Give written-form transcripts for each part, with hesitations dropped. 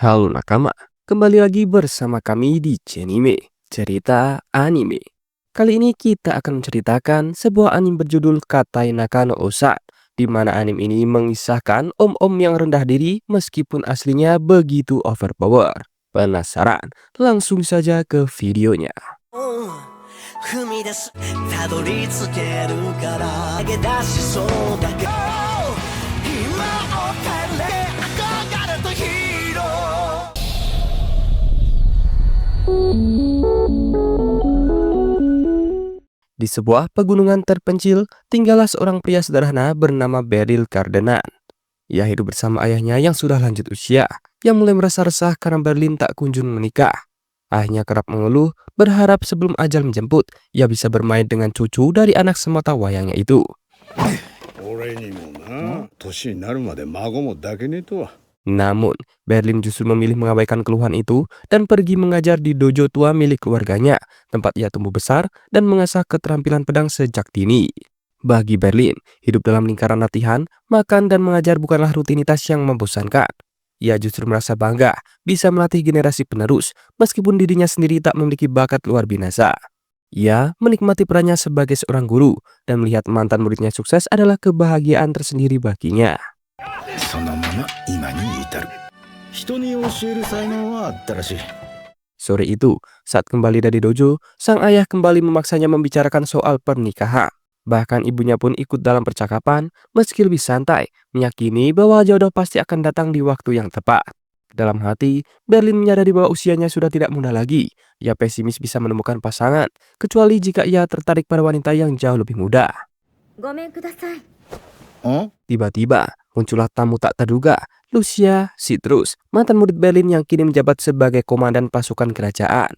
Halo nakama, kembali lagi bersama kami di Cenime, cerita anime. Kali ini kita akan menceritakan sebuah anime berjudul Katai Nakano Osa, di mana anime ini mengisahkan om-om yang rendah diri meskipun aslinya begitu overpower. Penasaran? Langsung saja ke videonya. 踏み出すたどり着けるから投げ出しそうだけど今を変えれ憧れたヒーロー Di sebuah pegunungan terpencil, tinggallah seorang pria sederhana bernama Beryl Cardenan. Ia hidup bersama ayahnya yang sudah lanjut usia, yang mulai merasa resah karena Berlin tak kunjung menikah. Ayahnya kerap mengeluh, berharap sebelum ajal menjemput, ia bisa bermain dengan cucu dari anak semata wayangnya itu. 俺にもな、年になるまで孫も抱けねえとは。 Namun, Berlin justru memilih mengabaikan keluhan itu dan pergi mengajar di dojo tua milik keluarganya, tempat ia tumbuh besar dan mengasah keterampilan pedang sejak dini. Bagi Berlin, hidup dalam lingkaran latihan, makan dan mengajar bukanlah rutinitas yang membosankan. Ia justru merasa bangga bisa melatih generasi penerus, meskipun dirinya sendiri tak memiliki bakat luar biasa. Ia menikmati perannya sebagai seorang guru, dan melihat mantan muridnya sukses adalah kebahagiaan tersendiri baginya. そのまま今に至る。人に教える才能はあったらしい。 Sore itu, saat kembali dari dojo, sang ayah kembali memaksanya membicarakan soal pernikahan. Bahkan ibunya pun ikut dalam percakapan, meski lebih santai, meyakini bahwa jodoh pasti akan datang di waktu yang tepat. Dalam hati, Berlin menyadari bahwa usianya sudah tidak muda lagi. Ia pesimis bisa menemukan pasangan, kecuali jika ia tertarik pada wanita yang jauh lebih muda. ごめんください。 ん？ Tiba-tiba, muncullah tamu tak terduga, Lucia Citrus, mantan murid Berlin yang kini menjabat sebagai komandan pasukan kerajaan.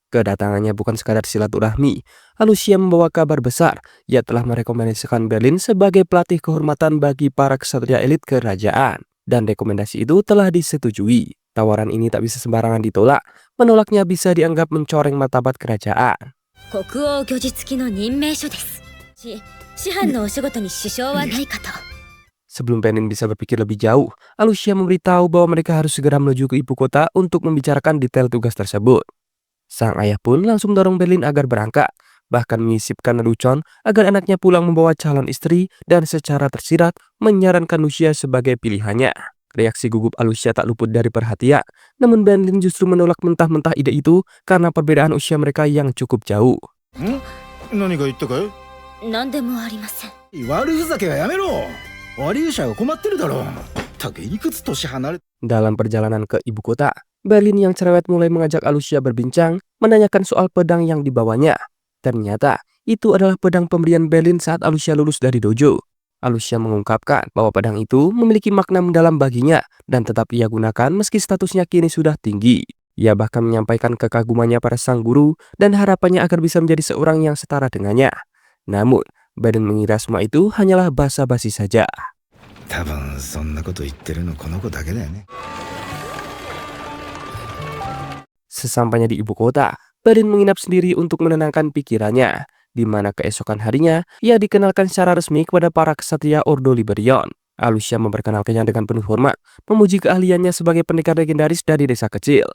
Kedatangannya bukan sekadar silaturahmi, Lucia membawa kabar besar. Ia telah merekomendasikan Berlin sebagai pelatih kehormatan bagi para ksatria elit kerajaan. Dan rekomendasi itu telah disetujui. Tawaran ini tak bisa sembarangan ditolak, menolaknya bisa dianggap mencoreng martabat kerajaan. 国王御実付きの任命書です。師範のお仕事に支障はないかと。 Sebelum Berlin bisa berpikir lebih jauh, Lucia memberitahu bahwa mereka harus segera menuju ke ibu kota untuk membicarakan detail tugas tersebut. Sang ayah pun langsung mendorong Berlin agar berangkat, bahkan menyisipkan lelucon agar anaknya pulang membawa calon istri dan secara tersirat menyarankan Lucia sebagai pilihannya. Reaksi gugup Lucia tak luput dari perhatian, namun Berlin justru menolak mentah-mentah ide itu karena perbedaan usia mereka yang cukup jauh. 何か言ったかい？何でもありません。悪ふざけはやめろ。割り者が困ってるだろう。たくいくつ年離れ。 Dalam perjalanan ke ibu kota, Berlin yang cerewet mulai mengajak Lucia berbincang, menanyakan soal pedang yang dibawanya. Ternyata, itu adalah pedang pemberian Berlin saat Lucia lulus dari dojo. Lucia mengungkapkan bahwa pedang itu memiliki makna mendalam baginya dan tetap ia gunakan meski statusnya kini sudah tinggi. Ia bahkan menyampaikan kekagumannya pada sang guru dan harapannya agar bisa menjadi seorang yang setara dengannya. Namun, Berlin mengira semua itu hanyalah basa-basi saja. 多分そんなこと言ってるのこの子だけだよね。 Sesampainya di ibu kota, Berlin menginap sendiri untuk menenangkan pikirannya, di mana keesokan harinya ia dikenalkan secara resmi kepada para ksatria Ordo Liberion. Lucia memperkenalkannya dengan penuh hormat, memuji keahliannya sebagai pendekar legendaris dari desa kecil.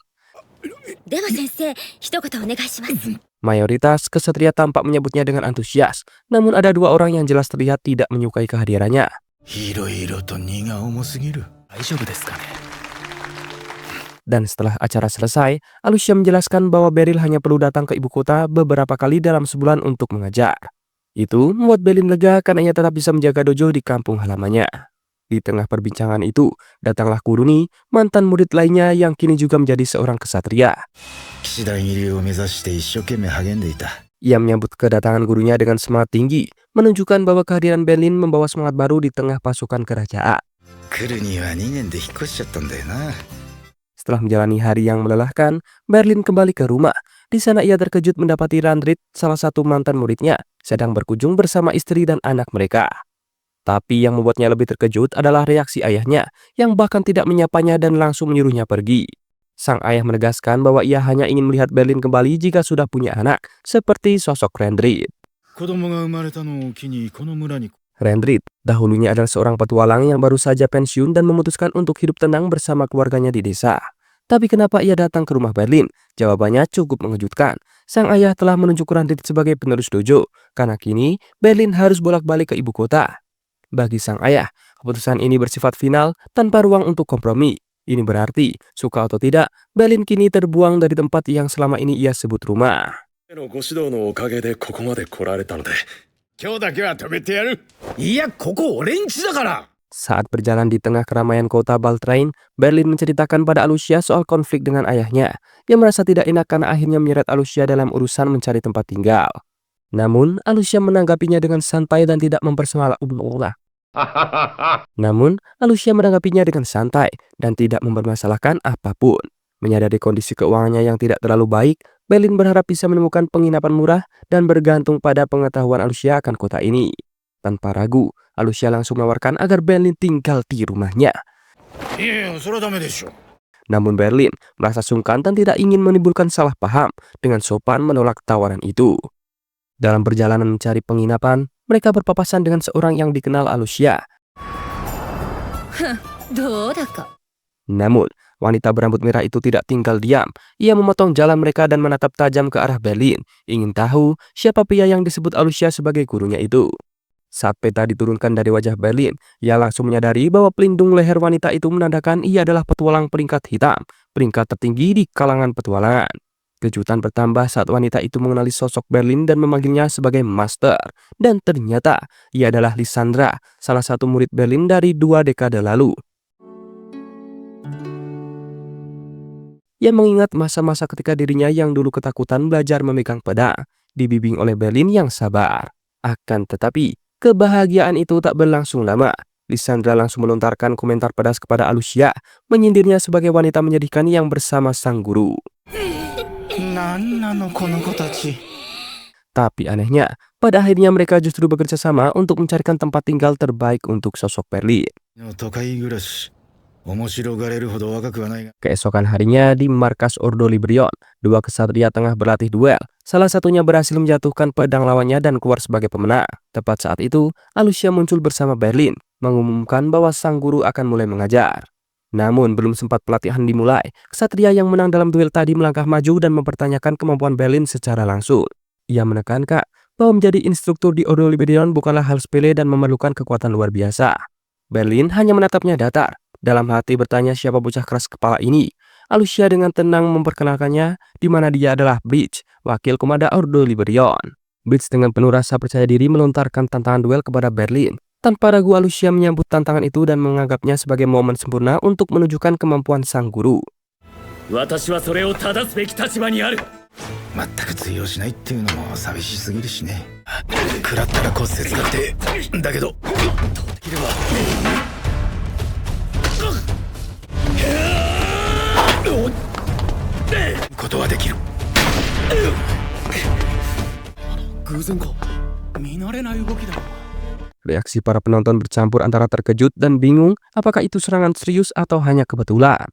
では先生、一言お願いします。 Mayoritas ksatria tampak menyebutnya dengan antusias, namun ada dua orang yang jelas terlihat tidak menyukai kehadirannya. いろいろと荷が重すぎる。大丈夫ですかね？ Dan setelah acara selesai, Lucia menjelaskan bahwa Beryl hanya perlu datang ke ibu kota beberapa kali dalam sebulan untuk mengajar. Itu membuat Berlin lega karena ia tetap bisa menjaga dojo di kampung halamannya. Di tengah perbincangan itu, datanglah Kuruni, mantan murid lainnya yang kini juga menjadi seorang ksatria. 岸田入りを目指して一生懸命励んでいた。 Ia menyambut kedatangan gurunya dengan semangat tinggi, menunjukkan bahwa kehadiran Berlin membawa semangat baru di tengah pasukan kerajaan. 来るには2年で引っ越しちゃったんだよな。 Setelah menjalani hari yang melelahkan, Berlin kembali ke rumah. Di sana ia terkejut mendapati Randrit, salah satu mantan muridnya, sedang berkunjung bersama istri dan anak mereka. Tapi yang membuatnya lebih terkejut adalah reaksi ayahnya, yang bahkan tidak menyapanya dan langsung menyuruhnya pergi. Sang ayah menegaskan bahwa ia hanya ingin melihat Berlin kembali jika sudah punya anak, seperti sosok Randrit. 子供が生まれたのを機にこの村に。 Randrit dahulunya adalah seorang petualang yang baru saja pensiun dan memutuskan untuk hidup tenang bersama keluarganya di desa. Tapi kenapa ia datang ke rumah Berlin? Jawabannya cukup mengejutkan. Sang ayah telah menunjuk Ranrit sebagai penerus dojo, karena kini Berlin harus bolak-balik ke ibu kota. Bagi sang ayah, keputusan ini bersifat final tanpa ruang untuk kompromi. Ini berarti, suka atau tidak, Berlin kini terbuang dari tempat yang selama ini ia sebut rumah. のご指導のおかげでここまで来られたので今日だけは止めてやる。いや、ここ俺んちだから。 Saat berjalan di tengah keramaian kota Baltrain, Berlin menceritakan pada Alucia soal konflik dengan ayahnya. Ia merasa tidak enak karena akhirnya menyeret Alucia dalam urusan mencari tempat tinggal. Namun, Alucia menanggapinya dengan santai dan tidak mempermasalahkan apapun. Menyadari kondisi keuangannya yang tidak terlalu baik, Berlin berharap bisa menemukan penginapan murah dan bergantung pada pengetahuan Alucia akan kota ini. Tanpa ragu, Alucia langsung menawarkan agar Berlin tinggal di rumahnya. いやいや、それはダメでしょ。 Namun Berlin merasa sungkan dan tidak ingin menimbulkan salah paham, dengan sopan menolak tawaran itu. Dalam perjalanan mencari penginapan, mereka berpapasan dengan seorang yang dikenal Alucia. どうだか。 Namun, wanita berambut merah itu tidak tinggal diam. Ia memotong jalan mereka dan menatap tajam ke arah Berlin, ingin tahu siapa pria yang disebut Alucia sebagai gurunya itu. Saat peta diturunkan dari wajah Berlin, ia langsung menyadari bahwa pelindung leher wanita itu menandakan ia adalah petualang peringkat hitam, peringkat tertinggi di kalangan petualangan. Kejutan bertambah saat wanita itu mengenali sosok Berlin dan memanggilnya sebagai Master. Dan ternyata, ia adalah Lysandra, salah satu murid Berlin dari 2 dekade lalu. Ia mengingat masa-masa ketika dirinya yang dulu ketakutan belajar memegang pedang, dibimbing oleh Berlin yang sabar. Akan tetapi, kebahagiaan itu tak berlangsung lama. Lysandra langsung melontarkan komentar pedas kepada Alucia, menyindirnya sebagai wanita menyedihkan yang bersama sang guru. なんなのこの子たち。 Tapi anehnya, pada akhirnya mereka justru bekerja sama untuk mencarikan tempat tinggal terbaik untuk sosok Berlin. 都会暮らし。面白がれるほど若くはないが。 Keesokan harinya di markas Ordo Liberion, 2 kesatria tengah berlatih duel. Salah satunya berhasil menjatuhkan pedang lawannya dan keluar sebagai pemenang. Tepat saat itu, Alucia muncul bersama Berlin, mengumumkan bahwa sang guru akan mulai mengajar. Namun, belum sempat pelatihan dimulai, kesatria yang menang dalam duel tadi melangkah maju dan mempertanyakan kemampuan Berlin secara langsung. Ia menekankan bahwa menjadi instruktur di Ordo Liberion bukanlah hal sepele dan memerlukan kekuatan luar biasa. Berlin hanya menatapnya datar. Dalam hati bertanya siapa bocah keras kepala ini. Alucia dengan tenang memperkenalkannya, di mana dia adalah Bleach, wakil komandan Ordo Liberion. Bleach dengan penuh rasa percaya diri melontarkan tantangan duel kepada Berlin. Tanpa ragu Alucia menyambut tantangan itu dan menganggapnya sebagai momen sempurna untuk menunjukkan kemampuan sang guru. 私はそれを正すべき立場にある。全く通用しないっていうのも寂しすぎるしね。食らったら骨折だって。だけど、できれば。ことはできる。偶然か。見慣れない動きだ。 Reaksi para penonton bercampur antara terkejut dan bingung apakah itu serangan serius atau hanya kebetulan.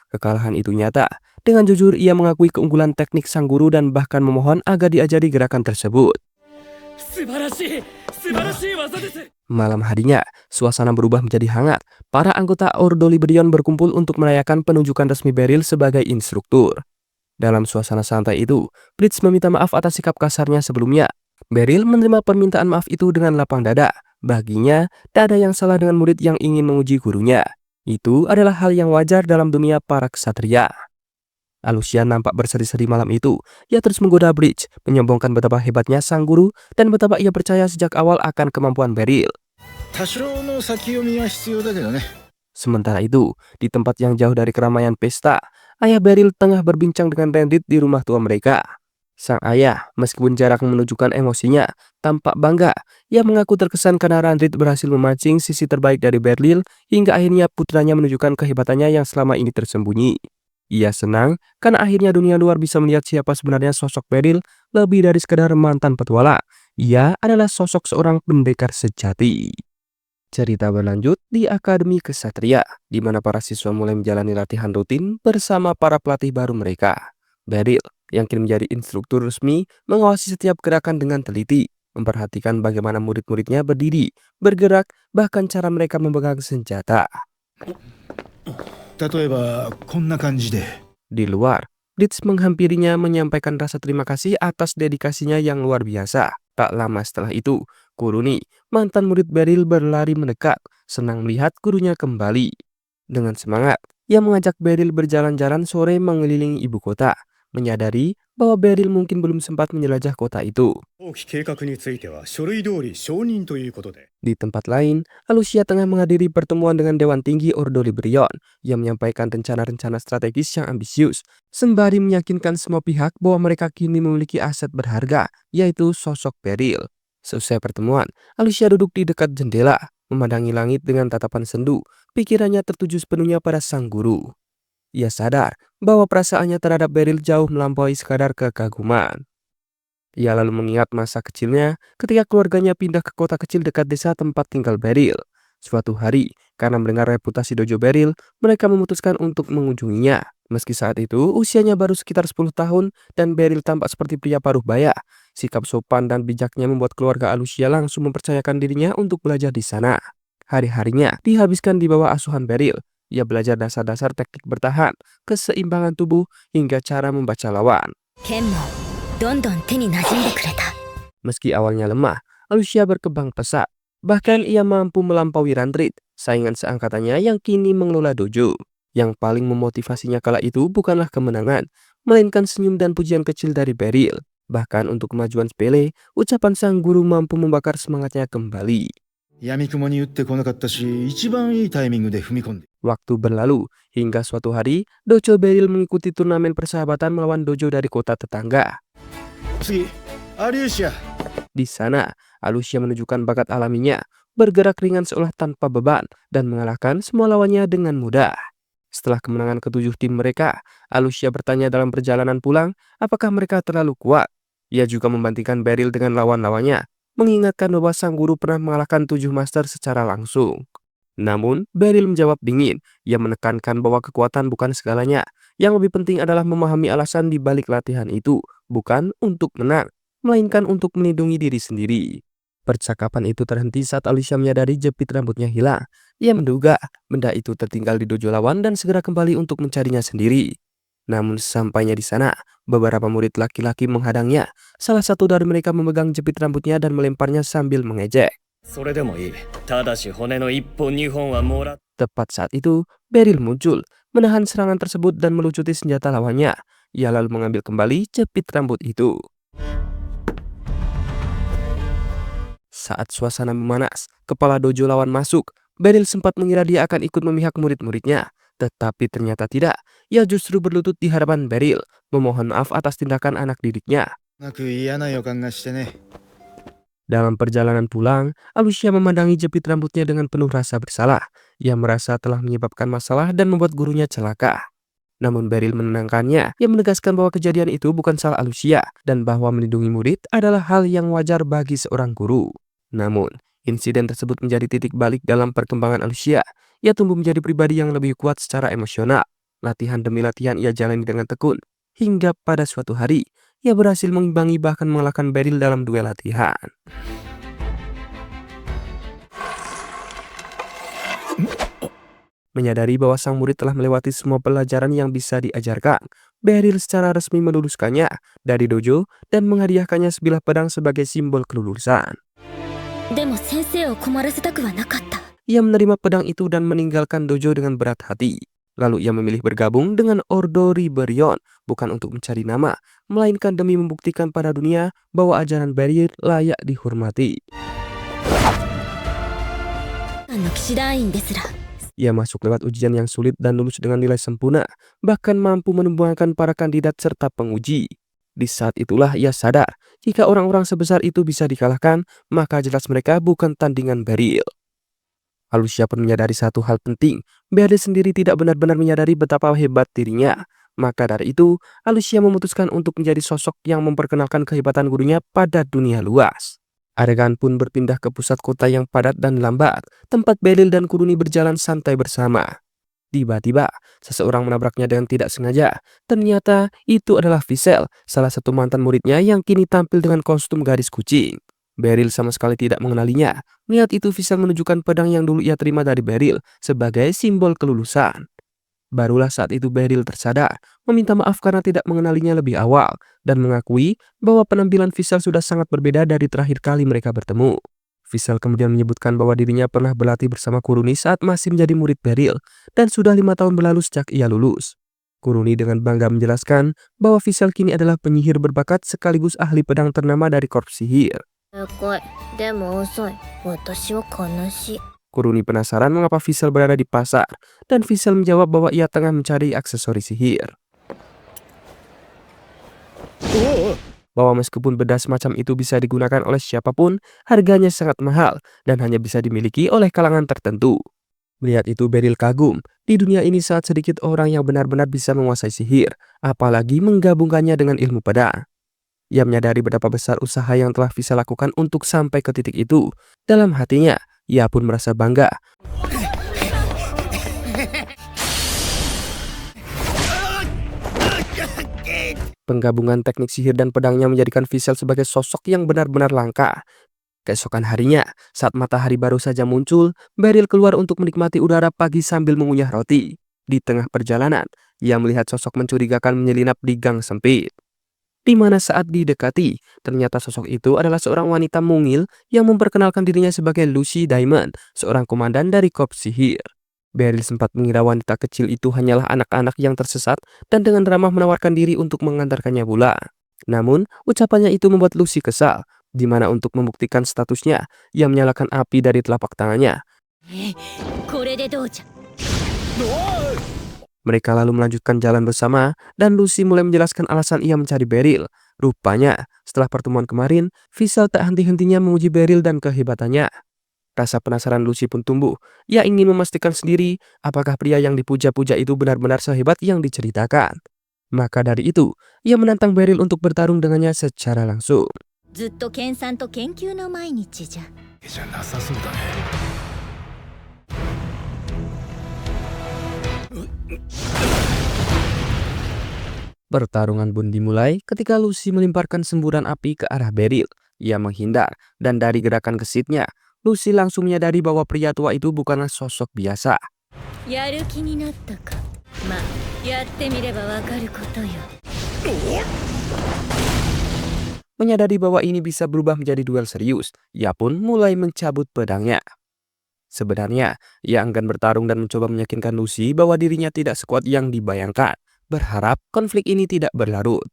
Kekalahan itu nyata. Dengan jujur ia mengakui keunggulan teknik sang guru dan bahkan memohon agar diajari gerakan tersebut. Malam harinya, suasana berubah menjadi hangat. Para anggota Ordo Liberion berkumpul untuk merayakan penunjukan resmi Beryl sebagai instruktur. Dalam suasana santai itu, Bleach meminta maaf atas sikap kasarnya sebelumnya. Beryl menerima permintaan maaf itu dengan lapang dada. Baginya, tak ada yang salah dengan murid yang ingin menguji gurunya. Itu adalah hal yang wajar dalam dunia para ksatria. Alucia nampak berseri-seri malam itu. Ia terus menggoda Bleach, menyombongkan betapa hebatnya sang guru dan betapa ia percaya sejak awal akan kemampuan Beryl. 多少の先読みは必要だけどね。 Sementara itu, di tempat yang jauh dari keramaian pesta, ayah Beryl tengah berbincang dengan Ranrit di rumah tua mereka. Sang ayah, meskipun jarang menunjukkan emosinya, tampak bangga. Ia mengaku terkesan karena Ranrit berhasil memancing sisi terbaik dari Beryl hingga akhirnya putranya menunjukkan kehebatannya yang selama ini tersembunyi. Ia senang karena akhirnya dunia luar bisa melihat siapa sebenarnya sosok Beryl lebih dari sekadar mantan petualang. Ia adalah sosok seorang pendekar sejati. Cerita berlanjut di Akademi Kesatria, di mana para siswa mulai menjalani latihan rutin bersama para pelatih baru mereka. Beryl, yang kini menjadi instruktur resmi, mengawasi setiap gerakan dengan teliti. memperhatikan bagaimana murid-muridnya berdiri, bergerak, bahkan cara mereka memegang senjata. 例えばこんな感じで Di luar, Blitz menghampirinya menyampaikan rasa terima kasih atas dedikasinya yang luar biasa. Tak lama setelah itu, Kuruni, mantan murid Beryl, berlari mendekat, senang melihat gurunya kembali. Dengan semangat, ia mengajak Beryl berjalan-jalan sore mengelilingi ibu kota, menyadari bahwa Beryl mungkin belum sempat menjelajah kota itu. 後期計画については書類通り承認ということで Di tempat lain, Alucia tengah menghadiri pertemuan dengan Dewan Tinggi Ordo Liberion yang menyampaikan rencana-rencana strategis yang ambisius, sembari meyakinkan semua pihak bahwa mereka kini memiliki aset berharga, yaitu sosok Beryl. Selesai pertemuan, Alucia duduk di dekat jendela, memandangi langit dengan tatapan sendu, pikirannya tertuju sepenuhnya pada sang guru. Ia sadar bahwa perasaannya terhadap Beryl jauh melampaui sekadar kekaguman. Ia lalu mengingat masa kecilnya ketika keluarganya pindah ke kota kecil dekat desa tempat tinggal Beryl. Suatu hari, karena mendengar reputasi dojo Beryl, mereka memutuskan untuk mengunjunginya. Meski saat itu usianya baru sekitar 10 tahun dan Beryl tampak seperti pria paruh baya, sikap sopan dan bijaknya membuat keluarga Alucia langsung mempercayakan dirinya untuk belajar di sana. Hari-harinya dihabiskan di bawah asuhan Beryl. Ia belajar dasar-dasar teknik bertahan, keseimbangan tubuh, hingga cara membaca lawan. 剣もどんどん手に馴染んでくれた。 Meski awalnya lemah, Alucia berkembang pesat. Bahkan ia mampu melampaui Randrit, saingan seangkatannya yang kini mengelola dojo. Yang paling memotivasinya kala itu bukanlah kemenangan, melainkan senyum dan pujian kecil dari Beryl. Bahkan untuk kemajuan sepele, ucapan sang guru mampu membakar semangatnya kembali. 闇雲に打ってこなかったし一番いいタイミングで踏み込んで Waktu berlalu, hingga suatu hari, dojo Beryl mengikuti turnamen persahabatan melawan dojo dari kota tetangga. 次アリューシア Di sana, Alucia menunjukkan bakat alaminya, bergerak ringan seolah tanpa beban, dan mengalahkan semua lawannya dengan mudah. Setelah kemenangan ketujuh tim mereka, Alucia bertanya dalam perjalanan pulang apakah mereka terlalu kuat. Ia juga membandingkan Beryl dengan lawan-lawannya, mengingatkan bahwa sang guru pernah mengalahkan 7 master secara langsung. Namun, Beryl menjawab dingin. Ia menekankan bahwa kekuatan bukan segalanya. Yang lebih penting adalah memahami alasan di balik latihan itu, bukan untuk menang, melainkan untuk melindungi diri sendiri. Percakapan itu terhenti saat Alucia menyadari jepit rambutnya hilang. Ia menduga benda itu tertinggal di dojo lawan dan segera kembali untuk mencarinya sendiri. Namun sesampainya di sana, beberapa murid laki-laki menghadangnya. Salah satu dari mereka memegang jepit rambutnya dan melemparnya sambil mengejek. それでもいいただし骨の1本2本はもら Tepat saat itu, Beryl muncul, menahan serangan tersebut dan melucuti senjata lawannya. Ia lalu mengambil kembali jepit rambut itu. Saat suasana memanas, kepala dojo lawan masuk. Beryl sempat mengira dia akan ikut memihak murid-muridnya. Tetapi ternyata tidak. Ia justru berlutut di hadapan Beryl, memohon maaf atas tindakan anak didiknya. なんか嫌な予感がしてね Dalam perjalanan pulang, Alucia memandangi jepit rambutnya dengan penuh rasa bersalah. Ia merasa telah menyebabkan masalah dan membuat gurunya celaka. Namun Beryl menenangkannya. Ia menegaskan bahwa kejadian itu bukan salah Alucia dan bahwa melindungi murid adalah hal yang wajar bagi seorang guru. Namun, insiden tersebut menjadi titik balik dalam perkembangan Alucia. Ia tumbuh menjadi pribadi yang lebih kuat secara emosional. Latihan demi latihan ia jalani dengan tekun. Hingga pada suatu hari, ia berhasil mengimbangi bahkan mengalahkan Beryl dalam duel latihan. Menyadari bahwa sang murid telah melewati semua pelajaran yang bisa diajarkan, Beryl secara resmi meluluskannya dari dojo dan menghadiahkannya sebilah pedang sebagai simbol kelulusan. でも先生を困らせたくはなかった。 Ia menerima pedang itu dan meninggalkan dojo dengan berat hati. Lalu ia memilih bergabung dengan Ordo Liberion, bukan untuk mencari nama, melainkan demi membuktikan pada dunia bahwa ajaran Beryl layak dihormati. あの騎士団員ですら Ia masuk lewat ujian yang sulit dan lulus dengan nilai sempurna, bahkan mampu menumbangkan para kandidat serta penguji. Di saat itulah ia sadar, jika orang-orang sebesar itu bisa dikalahkan, maka jelas mereka bukan tandingan Beryl. Alucia pun menyadari satu hal penting, Beryl sendiri tidak benar-benar menyadari betapa hebat dirinya. Maka dari itu, Alucia memutuskan untuk menjadi sosok yang memperkenalkan kehebatan gurunya pada dunia luas. Adegan pun berpindah ke pusat kota yang padat dan lambat, tempat Beryl dan Kuruni berjalan santai bersama. Tiba-tiba, seseorang menabraknya dengan tidak sengaja. Ternyata itu adalah Visel, salah satu mantan muridnya yang kini tampil dengan kostum gadis kucing. Beryl sama sekali tidak mengenalinya. Melihat itu, Fischl menunjukkan pedang yang dulu ia terima dari Beryl sebagai simbol kelulusan. Barulah saat itu Beryl tersadar, meminta maaf karena tidak mengenalinya lebih awal, dan mengakui bahwa penampilan Fischl sudah sangat berbeda dari terakhir kali mereka bertemu. Fischl kemudian menyebutkan bahwa dirinya pernah berlatih bersama Kuruni saat masih menjadi murid Beryl, dan sudah 5 tahun berlalu sejak ia lulus. Kuruni dengan bangga menjelaskan bahwa Fischl kini adalah penyihir berbakat sekaligus ahli pedang ternama dari korps sihir. Kuruni penasaran mengapa Fischl berada di pasar, dan Fischl menjawab bahwa ia tengah mencari aksesoris sihir. Bahwa meskipun benda semacam itu bisa digunakan oleh siapapun, harganya sangat mahal dan hanya bisa dimiliki oleh kalangan tertentu. Melihat itu, Beryl kagum. Di dunia ini saat sedikit orang yang benar-benar bisa menguasai sihir, apalagi menggabungkannya dengan ilmu pedang. Ia menyadari betapa besar usaha yang telah Fischl lakukan untuk sampai ke titik itu. Dalam hatinya, ia pun merasa bangga. Penggabungan teknik sihir dan pedangnya menjadikan Fischl sebagai sosok yang benar-benar langka. Keesokan harinya, saat matahari baru saja muncul, Beryl keluar untuk menikmati udara pagi sambil mengunyah roti. Di tengah perjalanan, ia melihat sosok mencurigakan menyelinap di gang sempit. Di mana saat didekati, ternyata sosok itu adalah seorang wanita mungil yang memperkenalkan dirinya sebagai Lucy Diamond, seorang komandan dari korps sihir. Beryl sempat mengira wanita kecil itu hanyalah anak-anak yang tersesat dan dengan ramah menawarkan diri untuk mengantarkannya pulang. Namun, ucapannya itu membuat Lucy kesal, di mana untuk membuktikan statusnya, ia menyalakan api dari telapak tangannya. Mereka lalu melanjutkan jalan bersama, dan Lucy mulai menjelaskan alasan ia mencari Beryl. Rupanya, setelah pertemuan kemarin, Fischl tak henti-hentinya memuji Beryl dan kehebatannya. Rasa penasaran Lucy pun tumbuh. Ia ingin memastikan sendiri apakah pria yang dipuja-puja itu benar-benar sehebat yang diceritakan. Maka dari itu, ia menantang Beryl untuk bertarung dengannya secara langsung. ずっと研鑽と研究の毎日じゃ。じゃなさそうだね。 Pertarungan pun dimulai ketika Lucy melemparkan semburan api ke arah Beryl. Ia menghindar, dan dari gerakan gesitnya, Lucy langsung menyadari bahwa pria tua itu bukanlah sosok biasa. やる気になったか。まあ、やってみればわかることよ。 Menyadari bahwa ini bisa berubah menjadi duel serius, ia pun mulai mencabut pedangnya. Sebenarnya, ia enggan bertarung dan mencoba meyakinkan Lucy bahwa dirinya tidak sekuat yang dibayangkan, berharap konflik ini tidak berlarut.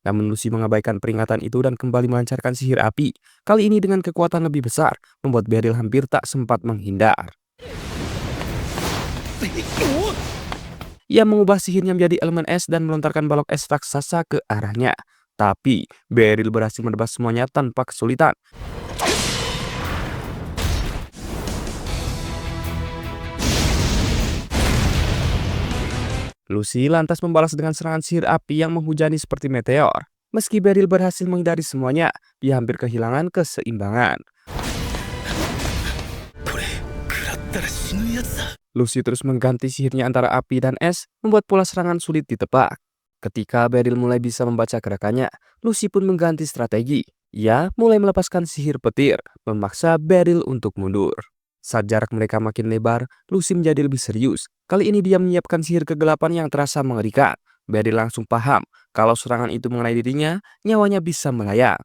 Namun Lucy mengabaikan peringatan itu dan kembali melancarkan sihir api, kali ini dengan kekuatan lebih besar, membuat Beryl hampir tak sempat menghindar. Ia mengubah sihirnya menjadi elemen es dan melontarkan balok es raksasa ke arahnya. Tapi, Beryl berhasil menebas semuanya tanpa kesulitan. Lucy lantas membalas dengan serangan sihir api yang menghujani seperti meteor. Meski Beryl berhasil menghindari semuanya, ia hampir kehilangan keseimbangan. Lucy terus mengganti sihirnya antara api dan es, membuat pola serangan sulit ditebak. Ketika Beryl mulai bisa membaca gerakannya, Lucy pun mengganti strategi. Ia mulai melepaskan sihir petir, memaksa Beryl untuk mundur. Saat jarak mereka makin lebar, Lucy menjadi lebih serius. Kali ini dia menyiapkan sihir kegelapan yang terasa mengerikan. Beryl langsung paham kalau serangan itu mengenai dirinya, nyawanya bisa melayang.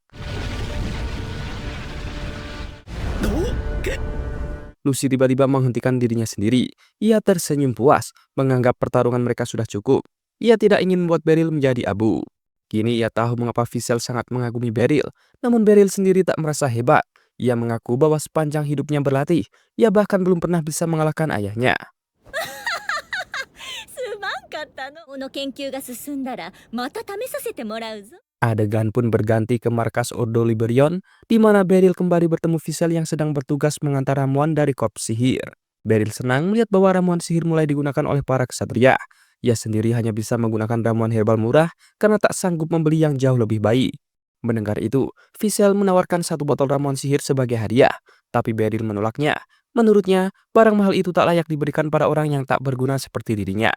Lucy tiba-tiba menghentikan dirinya sendiri. Ia tersenyum puas, menganggap pertarungan mereka sudah cukup. Ia tidak ingin membuat Beryl menjadi abu. Kini ia tahu mengapa Fischl sangat mengagumi Beryl. Namun Beryl sendiri tak merasa hebat. Ia mengaku bahwa sepanjang hidupnya berlatih, ia bahkan belum pernah bisa mengalahkan ayahnya. すまんかったの。この研究が進んだらまた試させてもらうぞ。 Adegan pun berganti ke markas Ordo Liberion, di mana Beryl kembali bertemu Fischl yang sedang bertugas mengantar ramuan dari korps sihir. Beryl senang melihat bahwa ramuan sihir mulai digunakan oleh para ksatria. Ia sendiri hanya bisa menggunakan ramuan herbal murah karena tak sanggup membeli yang jauh lebih baik. Mendengar itu, Fischl menawarkan 1 botol ramuan sihir sebagai hadiah, tapi Beryl menolaknya. Menurutnya, barang mahal itu tak layak diberikan pada orang yang tak berguna seperti dirinya.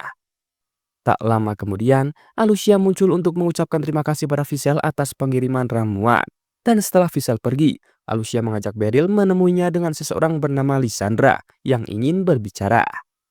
Tak lama kemudian, Alucia muncul untuk mengucapkan terima kasih pada Fischl atas pengiriman ramuan. Dan setelah Fischl pergi, Alicia mengajak Beryl menemuinya dengan seseorang bernama Lysandra yang ingin berbicara.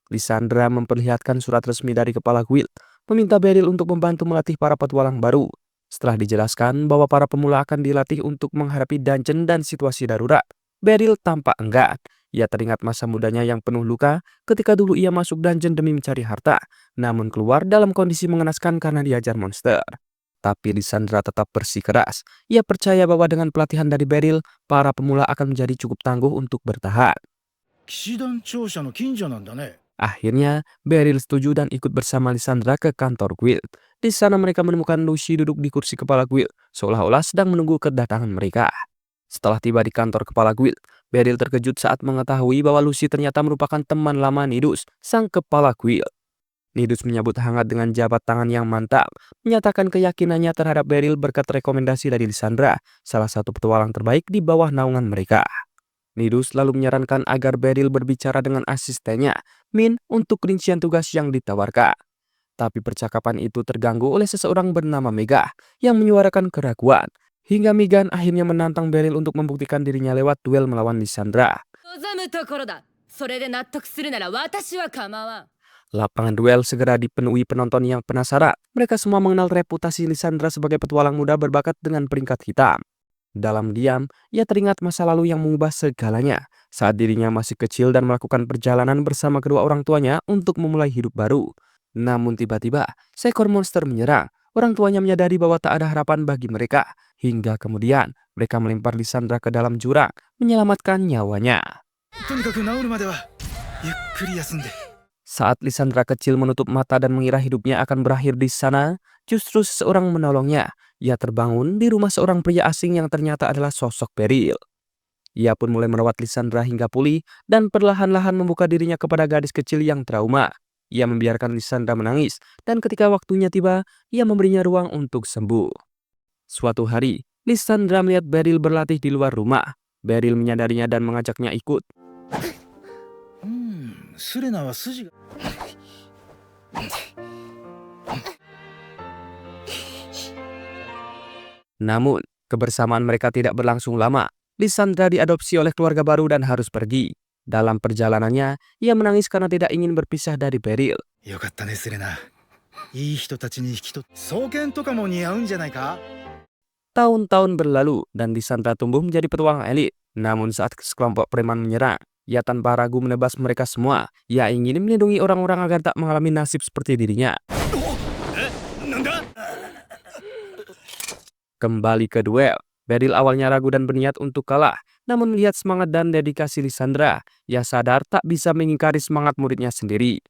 Lysandra memperlihatkan surat resmi dari kepala guild, meminta Beryl untuk membantu melatih para petualang baru. Setelah dijelaskan bahwa para pemula akan dilatih untuk menghadapi dungeon dan situasi darurat, Beryl tampak enggan. Ia teringat masa mudanya yang penuh luka ketika dulu ia masuk dungeon demi mencari harta, namun keluar dalam kondisi mengenaskan karena diajar monster. Tapi Lysandra tetap bersikeras. Ia percaya bahwa dengan pelatihan dari Beryl, para pemula akan menjadi cukup tangguh untuk bertahan. 騎士団庁舎の近所なんだね。 Akhirnya, Beryl setuju dan ikut bersama Lysandra ke kantor guild. Di sana mereka menemukan Lucy duduk di kursi kepala guild, seolah-olah sedang menunggu kedatangan mereka. Setelah tiba di kantor kepala guild, Beryl terkejut saat mengetahui bahwa Lucy ternyata merupakan teman lama Nidus, sang kepala guild. Nidus menyambut hangat dengan jabat tangan yang mantap, menyatakan keyakinannya terhadap Beryl berkat rekomendasi dari Lysandra, salah satu petualang terbaik di bawah naungan mereka. Nidus lalu menyarankan agar Beryl berbicara dengan asistennya, Min, untuk rincian tugas yang ditawarkan. Tapi percakapan itu terganggu oleh seseorang bernama Mega yang menyuarakan keraguan, hingga Megan akhirnya menantang Beryl untuk membuktikan dirinya lewat duel melawan Lysandra. 望むところだ。それで納得するなら私は構わん。 Lapangan duel segera dipenuhi penonton yang penasaran. Mereka semua mengenal reputasi Lysandra sebagai petualang muda berbakat dengan peringkat hitam. Dalam diam, ia teringat masa lalu yang mengubah segalanya saat dirinya masih kecil dan melakukan perjalanan bersama kedua orang tuanya untuk memulai hidup baru. Namun tiba-tiba, seekor monster menyerang. Orang tuanya menyadari bahwa tak ada harapan bagi mereka. Hingga kemudian, mereka melempar Lysandra ke dalam jurang, menyelamatkan nyawanya. とにかく治るまではゆっくり休んで。 Saat Lysandra kecil menutup mata dan mengira hidupnya akan berakhir di sana, justru seseorang menolongnya. Ia terbangun di rumah seorang pria asing yang ternyata adalah sosok Beryl. Ia pun mulai merawat Lysandra hingga pulih dan perlahan-lahan membuka dirinya kepada gadis kecil yang trauma. Ia membiarkan Lysandra menangis dan ketika waktunya tiba, ia memberinya ruang untuk sembuh. Suatu hari, Lysandra melihat Beryl berlatih di luar rumah. Beryl menyadarinya dan mengajaknya ikut. スレナは筋が。 Namun, kebersamaan mereka tidak berlangsung lama. Lysandra diadopsi oleh keluarga baru dan harus pergi. Dalam perjalanannya, ia menangis karena tidak ingin berpisah dari Beryl. よかったねスレナ。いい人たちに引き取って双剣とかも似合うんじゃないか。 Tahun-tahun berlalu dan Lysandra tumbuh menjadi petualang elit. Namun saat sekelompok preman menyerang, ia tanpa ragu menebas mereka semua. Ia ingin melindungi orang-orang agar tak mengalami nasib seperti dirinya. Kembali ke duel, Beryl awalnya ragu dan berniat untuk kalah. Namun melihat semangat dan dedikasi Lysandra, ia sadar tak bisa mengingkari semangat muridnya sendiri.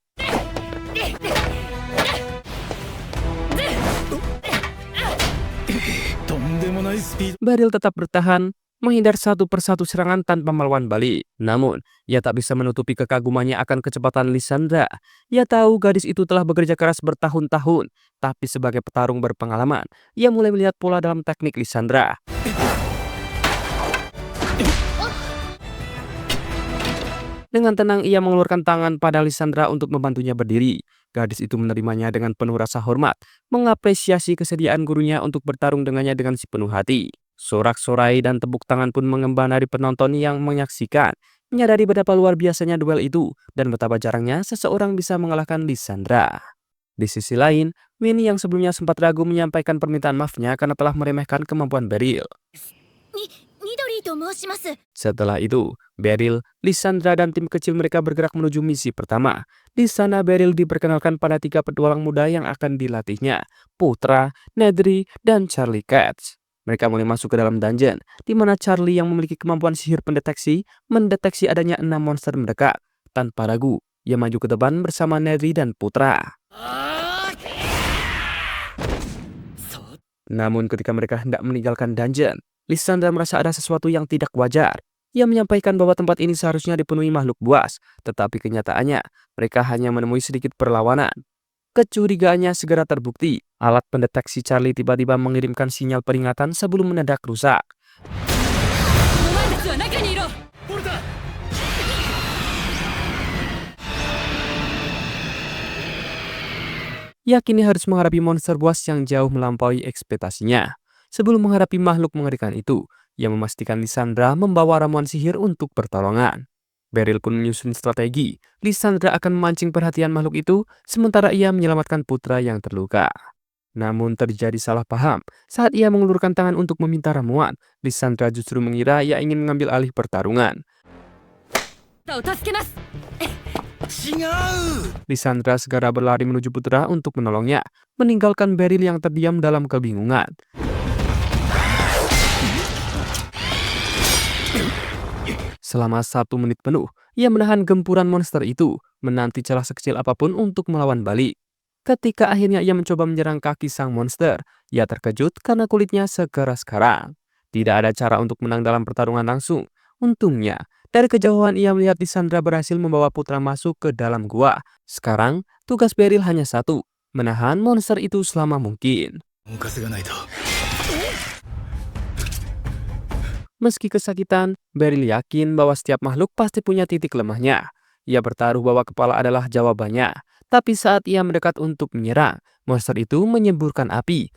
Beryl tetap bertahan, menghindar satu persatu serangan tanpa melawan balik. Namun, ia tak bisa menutupi kekagumannya akan kecepatan Lysandra. Ia tahu gadis itu telah bekerja keras bertahun-tahun, tapi sebagai petarung berpengalaman, ia mulai melihat pola dalam teknik Lysandra. Dengan tenang, ia mengeluarkan tangan pada Lysandra untuk membantunya berdiri. Gadis itu menerimanya dengan penuh rasa hormat, mengapresiasi kesediaan gurunya untuk bertarung dengannya dengan sepenuh hati. Sorak-sorai dan tepuk tangan pun mengembang dari penonton yang menyaksikan, menyadari betapa luar biasanya duel itu dan betapa jarangnya seseorang bisa mengalahkan Lysandra. Di sisi lain, Winnie yang sebelumnya sempat ragu menyampaikan permintaan maafnya karena telah meremehkan kemampuan Beryl. 緑と申します。 Setelah itu, Beryl, Lysandra dan tim kecil mereka bergerak menuju misi pertama. Di sana Beryl diperkenalkan pada 3 petualang muda yang akan dilatihnya, Putra, Nedry, dan Charlie Katz. Mereka mulai masuk ke dalam dungeon, di mana Charlie yang memiliki kemampuan sihir pendeteksi mendeteksi adanya 6 monster mendekat. Tanpa ragu, ia maju ke depan bersama Nedry dan Putra. Namun ketika mereka hendak meninggalkan dungeon, Lysandra merasa ada sesuatu yang tidak wajar. Ia menyampaikan bahwa tempat ini seharusnya dipenuhi makhluk buas, tetapi kenyataannya mereka hanya menemui sedikit perlawanan. Kecurigaannya segera terbukti. Alat pendeteksi Charlie tiba-tiba mengirimkan sinyal peringatan sebelum mendadak rusak. Ia kini harus menghadapi monster buas yang jauh melampaui ekspektasinya. Sebelum menghadapi makhluk mengerikan itu, Ia memastikan Lysandra membawa ramuan sihir untuk pertolongan. Beryl pun menyusun strategi. Lysandra akan memancing perhatian makhluk itu, sementara ia menyelamatkan putra yang terluka. Namun terjadi salah paham. Saat ia mengulurkan tangan untuk meminta ramuan, Lysandra justru mengira ia ingin mengambil alih pertarungan. お助けます。 違う Lysandra segera berlari menuju putra untuk menolongnya, meninggalkan Beryl yang terdiam dalam kebingungan. Selama 1 menit penuh, ia menahan gempuran monster itu, menanti celah sekecil apapun untuk melawan balik. Ketika akhirnya ia mencoba menyerang kaki sang monster, ia terkejut karena kulitnya sekeras karang. Tidak ada cara untuk menang dalam pertarungan langsung. Untungnya, dari kejauhan ia melihat Lysandra berhasil membawa putra masuk ke dalam gua. Sekarang, tugas Beryl hanya satu, menahan monster itu selama mungkin. 稼がないと。 Meski kesakitan, Beryl yakin bahwa setiap makhluk pasti punya titik lemahnya. Ia bertaruh bahwa kepala adalah jawabannya. Tapi saat ia mendekat untuk menyerang, monster itu menyemburkan api.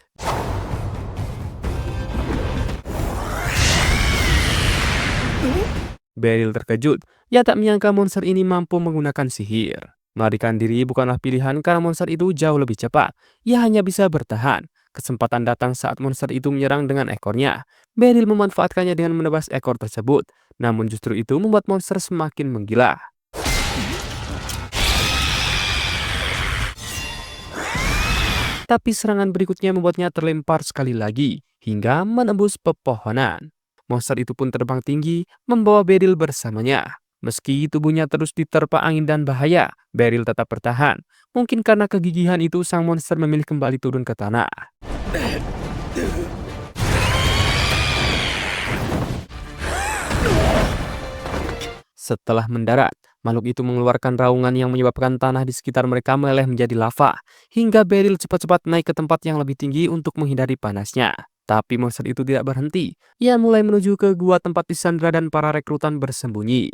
Beryl terkejut. Ia tak menyangka monster ini mampu menggunakan sihir. Melarikan diri bukanlah pilihan karena monster itu jauh lebih cepat. Ia hanya bisa bertahan. Kesempatan datang saat monster itu menyerang dengan ekornya. Beryl memanfaatkannya dengan menebas ekor tersebut. Namun justru itu membuat monster semakin menggila. Tapi serangan berikutnya membuatnya terlempar sekali lagi, hingga menembus pepohonan. Monster itu pun terbang tinggi, membawa Beryl bersamanya. Meski tubuhnya terus diterpa angin dan bahaya, Beryl tetap bertahan. Mungkin karena kegigihan itu sang monster memilih kembali turun ke tanah. Setelah mendarat, makhluk itu mengeluarkan raungan yang menyebabkan tanah di sekitar mereka meleleh menjadi lava, hingga Beryl cepat-cepat naik ke tempat yang lebih tinggi untuk menghindari panasnya. Tapi monster itu tidak berhenti. Ia mulai menuju ke gua tempat Lysandra dan para rekrutan bersembunyi.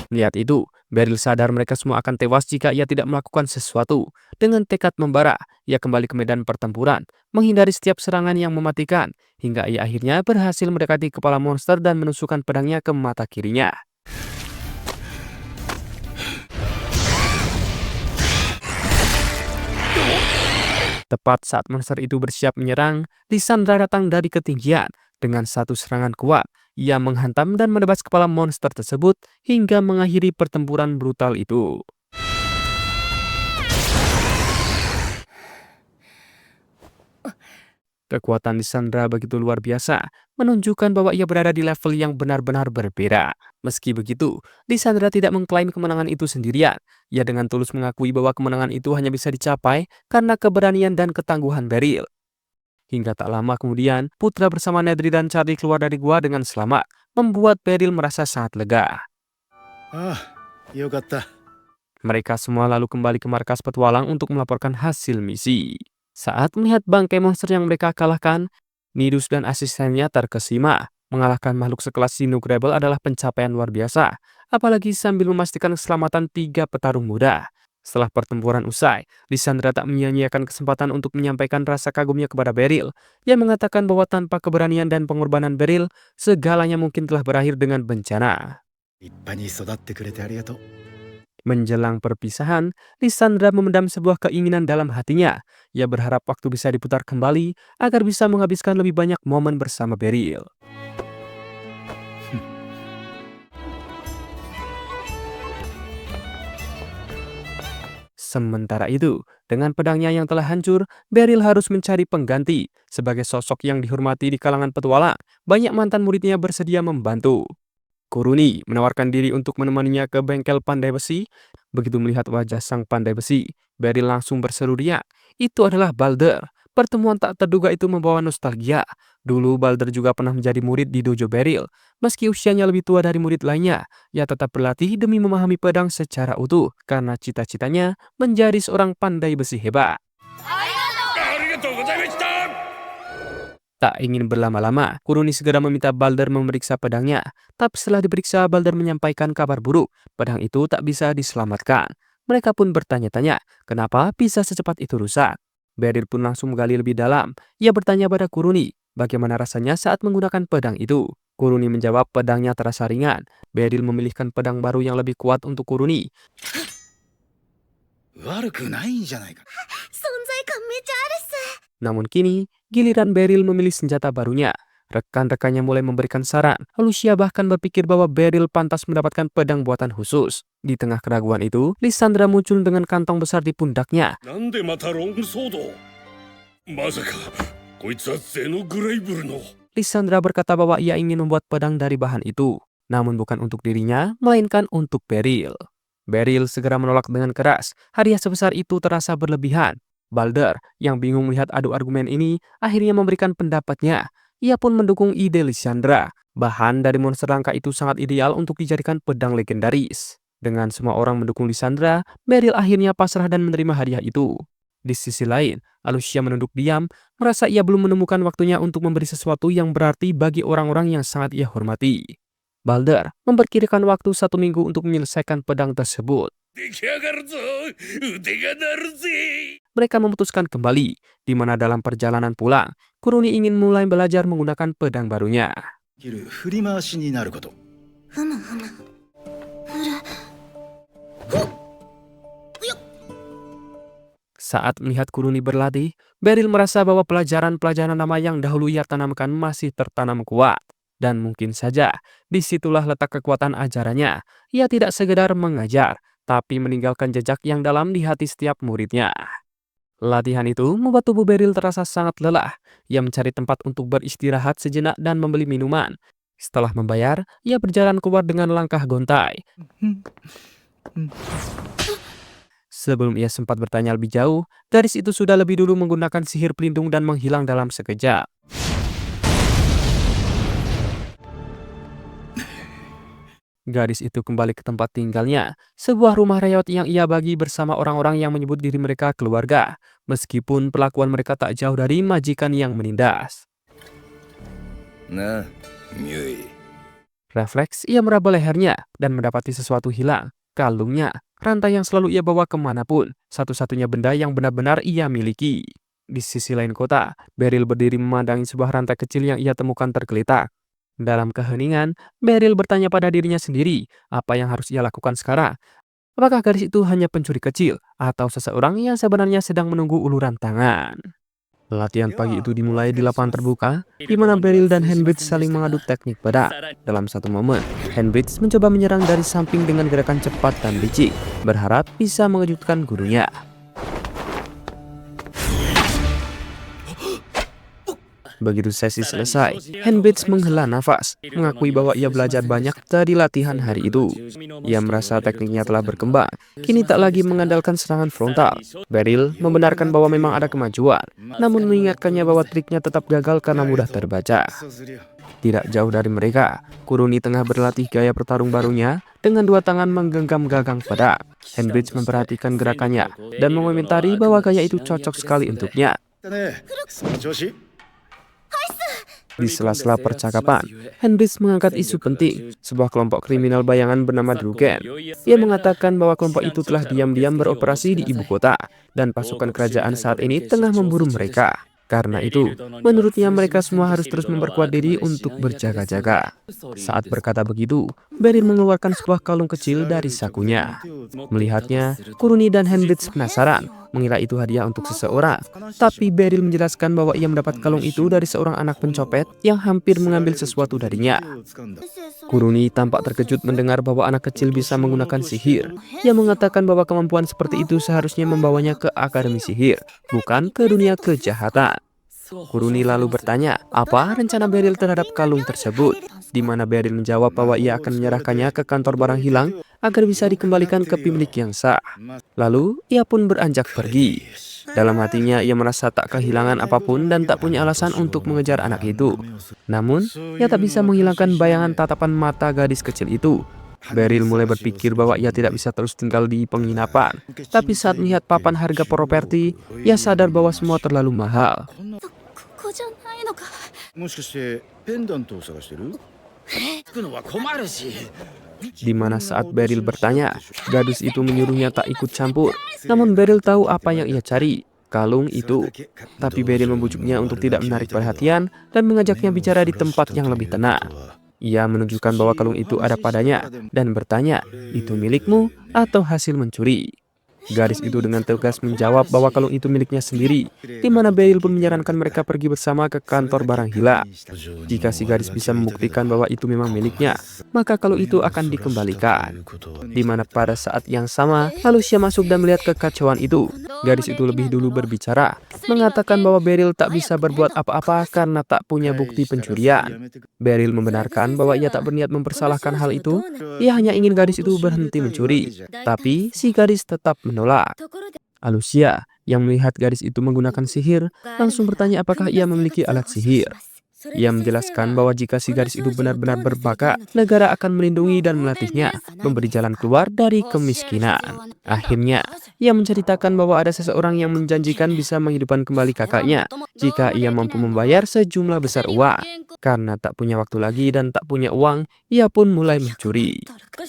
Lihat itu, Beryl sadar mereka semua akan tewas jika ia tidak melakukan sesuatu. Dengan tekad membara, ia kembali ke medan pertempuran, menghindari setiap serangan yang mematikan, hingga ia akhirnya berhasil mendekati kepala monster dan menusukkan pedangnya ke mata kirinya. Tepat saat monster itu bersiap menyerang, Lysandra datang dari ketinggian. Dengan satu serangan kuat, ia menghantam dan menebas kepala monster tersebut hingga mengakhiri pertempuran brutal itu. Kekuatan Lysandra begitu luar biasa, menunjukkan bahwa ia berada di level yang benar-benar berbeda. Meski begitu, Lysandra tidak mengklaim kemenangan itu sendirian. Ia dengan tulus mengakui bahwa kemenangan itu hanya bisa dicapai karena keberanian dan ketangguhan Beryl. Hingga tak lama kemudian, putra bersama Nedry dan Charlie keluar dari gua dengan selamat, membuat Beryl merasa sangat lega. Ah, よかった。 Mereka semua lalu kembali ke markas petualang untuk melaporkan hasil misi. Saat melihat bangkai monster yang mereka kalahkan, Nidus dan asistennya terkesima. Mengalahkan makhluk sekelas Chinook Rebel adalah pencapaian luar biasa, apalagi sambil memastikan keselamatan 3 petarung muda. Setelah pertempuran usai, Lysandra tak menyia-nyiakan kesempatan untuk menyampaikan rasa kagumnya kepada Beryl. Ia mengatakan bahwa tanpa keberanian dan pengorbanan Beryl, segalanya mungkin telah berakhir dengan bencana. 立派に育ってくれてありがとう。 Menjelang perpisahan, Lysandra memendam sebuah keinginan dalam hatinya. Ia berharap waktu bisa diputar kembali agar bisa menghabiskan lebih banyak momen bersama Beryl. Sementara itu, dengan pedangnya yang telah hancur, Beryl harus mencari pengganti. Sebagai sosok yang dihormati di kalangan petualang, banyak mantan muridnya bersedia membantu. Kuruni menawarkan diri untuk menemaninya ke bengkel pandai besi. Begitu melihat wajah sang pandai besi, Beryl langsung berseru riak. Itu adalah Balder. Pertemuan tak terduga itu membawa nostalgia. Dulu Balder juga pernah menjadi murid di dojo Beryl. Meski usianya lebih tua dari murid lainnya, ia tetap berlatih demi memahami pedang secara utuh karena cita-citanya menjadi seorang pandai besi hebat. Tak ingin berlama-lama, Kuruni segera meminta Balder memeriksa pedangnya. Tapi setelah diperiksa, Balder menyampaikan kabar buruk. Pedang itu tak bisa diselamatkan. Mereka pun bertanya-tanya kenapa bisa secepat itu rusak. Beryl pun langsung menggali lebih dalam. Ia bertanya pada Kuruni bagaimana rasanya saat menggunakan pedang itu. Kuruni menjawab pedangnya terasa ringan. Beryl memilihkan pedang baru yang lebih kuat untuk Kuruni. 悪くないんじゃないか。存在感めちゃあるっす。 Namun kini, giliran Beryl memilih senjata barunya. Rekan-rekannya mulai memberikan saran, lalu Shia bahkan berpikir bahwa Beryl pantas mendapatkan pedang buatan khusus. Di tengah keraguan itu, Lysandra muncul dengan kantong besar di pundaknya. なんでまたロングソードまさかこいつはゼノグレイブルの Lysandra berkata bahwa ia ingin membuat pedang dari bahan itu, namun bukan untuk dirinya, melainkan untuk Beryl. Beryl segera menolak dengan keras. Hadiah sebesar itu terasa berlebihan. Balder, yang bingung melihat adu argumen ini, akhirnya memberikan pendapatnya. Ia pun mendukung ide Lysandra. Bahan dari monster langka itu sangat ideal untuk dijadikan pedang legendaris. Dengan semua orang mendukung Lysandra, Beryl akhirnya pasrah dan menerima hadiah itu. Di sisi lain, Alucia menunduk diam, merasa ia belum menemukan waktunya untuk memberi sesuatu yang berarti bagi orang-orang yang sangat ia hormati. Balder memperkirakan waktu 1 minggu untuk menyelesaikan pedang tersebut. 出来上がるぞ腕が鳴るぜ Mereka memutuskan kembali, di mana dalam perjalanan pulang, Kuruni ingin mulai belajar menggunakan pedang barunya. できる振り回しになること。ふむふむ。Saat melihat Kuruni berlatih, Beryl merasa bahwa pelajaran-pelajaran lama yang dahulu ia tanamkan masih tertanam kuat. Dan mungkin saja, disitulah letak kekuatan ajarannya. Ia tidak sekedar mengajar, tapi meninggalkan jejak yang dalam di hati setiap muridnya. Latihan itu membuat tubuh Beryl terasa sangat lelah. Ia mencari tempat untuk beristirahat sejenak dan membeli minuman. Setelah membayar, ia berjalan keluar dengan langkah gontai. Sebelum ia sempat bertanya lebih jauh, gadis itu sudah lebih dulu menggunakan sihir pelindung dan menghilang dalam sekejap. Gadis itu kembali ke tempat tinggalnya, sebuah rumah reot yang ia bagi bersama orang-orang yang menyebut diri mereka keluarga, meskipun perlakuan mereka tak jauh dari majikan yang menindas. なあ、ミュイ。 Refleks, ia meraba lehernya dan mendapati sesuatu hilang, kalungnya, rantai yang selalu ia bawa kemanapun, satu-satunya benda yang benar-benar ia miliki. Di sisi lain kota, Beryl berdiri memandangi sebuah rantai kecil yang ia temukan tergeletak. Dalam keheningan, Beryl bertanya pada dirinya sendiri, apa yang harus ia lakukan sekarang? Apakah gadis itu hanya pencuri kecil, atau seseorang yang sebenarnya sedang menunggu uluran tangan? Latihan pagi itu dimulai di lapangan terbuka, di mana Beryl dan Henbridge saling mengadu teknik pedang. Dalam satu momen, Henbridge mencoba menyerang dari samping dengan gerakan cepat dan licik, berharap bisa mengejutkan gurunya. Begitu sesi selesai, Henbridge menghela nafas, mengakui bahwa ia belajar banyak dari latihan hari itu. Ia merasa tekniknya telah berkembang, kini tak lagi mengandalkan serangan frontal. Beryl membenarkan bahwa memang ada kemajuan, namun mengingatkannya bahwa triknya tetap gagal karena mudah terbaca. Tidak jauh dari mereka, Kuruni tengah berlatih gaya bertarung barunya dengan 2 tangan menggenggam gagang pedang. Henbridge memperhatikan gerakannya dan mengomentari bahwa gaya itu cocok sekali untuknya. だね、その調子。 Di sela-sela percakapan, Henbridge mengangkat isu penting, sebuah kelompok kriminal bayangan bernama Drugen. Ia mengatakan bahwa kelompok itu telah diam-diam beroperasi di ibu kota, dan pasukan kerajaan saat ini tengah memburu mereka. Karena itu, menurutnya mereka semua harus terus memperkuat diri untuk berjaga-jaga. Saat berkata begitu, Beryl mengeluarkan sebuah kalung kecil dari sakunya. Melihatnya, Kuruni dan Henbridge penasaran, mengira itu hadiah untuk seseorang. Tapi Beryl menjelaskan bahwa ia mendapat kalung itu dari seorang anak pencopet yang hampir mengambil sesuatu darinya. Kuruni tampak terkejut mendengar bahwa anak kecil bisa menggunakan sihir. Ia mengatakan bahwa kemampuan seperti itu seharusnya membawanya ke akademi sihir, bukan ke dunia kejahatan. Kuruni lalu bertanya, apa rencana Beryl terhadap kalung tersebut? Di mana Beryl menjawab bahwa ia akan menyerahkannya ke kantor barang hilang agar bisa dikembalikan ke pemilik yang sah. Lalu, ia pun beranjak pergi. Dalam hatinya, ia merasa tak kehilangan apapun dan tak punya alasan untuk mengejar anak itu. Namun, ia tak bisa menghilangkan bayangan tatapan mata gadis kecil itu. Beryl mulai berpikir bahwa ia tidak bisa terus tinggal di penginapan. Tapi saat melihat papan harga properti, ia sadar bahwa semua terlalu mahal. ここじゃないのか。もしかしてペンダントを探してる？つくのは困るし Di mana saat Beryl bertanya, gadis itu menyuruhnya tak ikut campur. Namun Beryl tahu apa yang ia cari, kalung itu. Tapi Beryl membujuknya untuk tidak menarik perhatian dan mengajaknya bicara di tempat yang lebih tenang. Ia menunjukkan bahwa kalung itu ada padanya dan bertanya, itu milikmu atau hasil mencuri? Gadis itu dengan tegas menjawab bahwa kalung itu miliknya sendiri, di mana Beryl pun menyarankan mereka pergi bersama ke kantor barang hilang. Jika si gadis bisa membuktikan bahwa itu memang miliknya, maka kalung itu akan dikembalikan. Di mana pada saat yang sama, Alucia masuk dan melihat kekacauan itu. Gadis itu lebih dulu berbicara, mengatakan bahwa Beryl tak bisa berbuat apa-apa karena tak punya bukti pencurian. Beryl membenarkan bahwa ia tak berniat mempersalahkan hal itu, ia hanya ingin gadis itu berhenti mencuri. Tapi si gadis tetap menolak. Alucia yang melihat gadis itu menggunakan sihir langsung bertanya apakah ia memiliki alat sihir. Ia menjelaskan bahwa jika si gadis itu benar-benar berbakat, negara akan melindungi dan melatihnya, memberi jalan keluar dari kemiskinan. Akhirnya, ia menceritakan bahwa ada seseorang yang menjanjikan bisa menghidupkan kembali kakaknya jika ia mampu membayar sejumlah besar uang. Karena tak punya waktu lagi dan tak punya uang, ia pun mulai mencuri.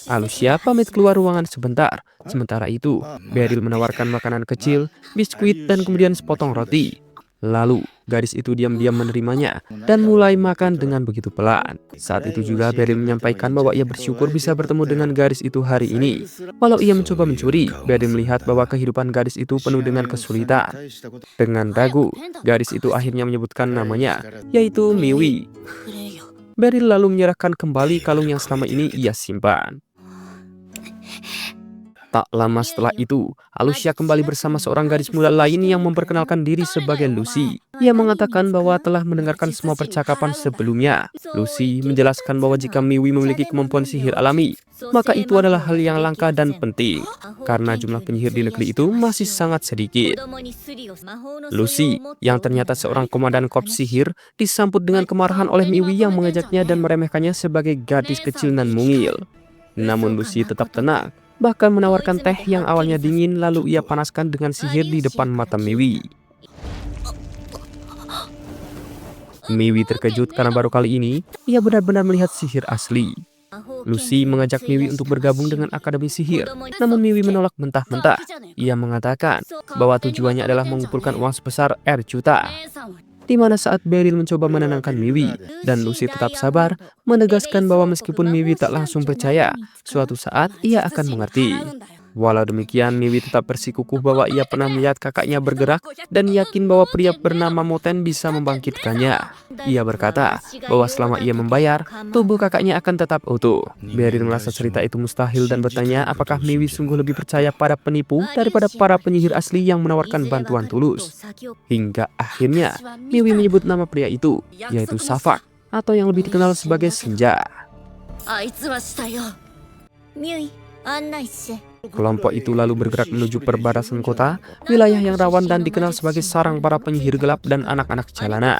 Alucia pamit keluar ruangan sebentar. Sementara itu, Beryl menawarkan makanan kecil, biskuit, dan kemudian sepotong roti. Lalu, gadis itu diam-diam menerimanya dan mulai makan dengan begitu pelan. Saat itu juga Beryl menyampaikan bahwa ia bersyukur bisa bertemu dengan gadis itu hari ini. Walau ia mencoba mencuri, Beryl melihat bahwa kehidupan gadis itu penuh dengan kesulitan. Dengan ragu, gadis itu akhirnya menyebutkan namanya, yaitu Miwi. Beryl lalu menyerahkan kembali kalung yang selama ini ia simpan. Tak lama setelah itu, Alucia kembali bersama seorang gadis muda lain yang memperkenalkan diri sebagai Lucy. Ia mengatakan bahwa telah mendengarkan semua percakapan sebelumnya. Lucy menjelaskan bahwa jika Miwi memiliki kemampuan sihir alami, maka itu adalah hal yang langka dan penting, karena jumlah penyihir di negeri itu masih sangat sedikit. Lucy, yang ternyata seorang komandan korps sihir, disambut dengan kemarahan oleh Miwi yang mengajaknya dan meremehkannya sebagai gadis kecil nan mungil. Namun Lucy tetap tenang, bahkan menawarkan teh yang awalnya dingin lalu ia panaskan dengan sihir di depan mata Miwi. Miwi terkejut karena baru kali ini ia benar-benar melihat sihir asli. Lucy mengajak Miwi untuk bergabung dengan Akademi Sihir, namun Miwi menolak mentah-mentah. Ia mengatakan bahwa tujuannya adalah mengumpulkan uang sebesar R juta. Di mana saat Beryl mencoba menenangkan Miwi, dan Lucy tetap sabar, menegaskan bahwa meskipun Miwi tak langsung percaya, suatu saat ia akan mengerti. Walau demikian, Miwi tetap bersikukuh bahwa ia pernah melihat kakaknya bergerak dan yakin bahwa pria bernama Moten bisa membangkitkannya. Ia berkata bahwa selama ia membayar, tubuh kakaknya akan tetap utuh. Beryl merasa cerita itu mustahil dan bertanya apakah Miwi sungguh lebih percaya pada penipu daripada para penyihir asli yang menawarkan bantuan tulus. Hingga akhirnya, Miwi menyebut nama pria itu, yaitu Safak, atau yang lebih dikenal sebagai Senja. Kelompok itu lalu bergerak menuju perbatasan kota, wilayah yang rawan dan dikenal sebagai sarang para penyihir gelap dan anak-anak jalanan.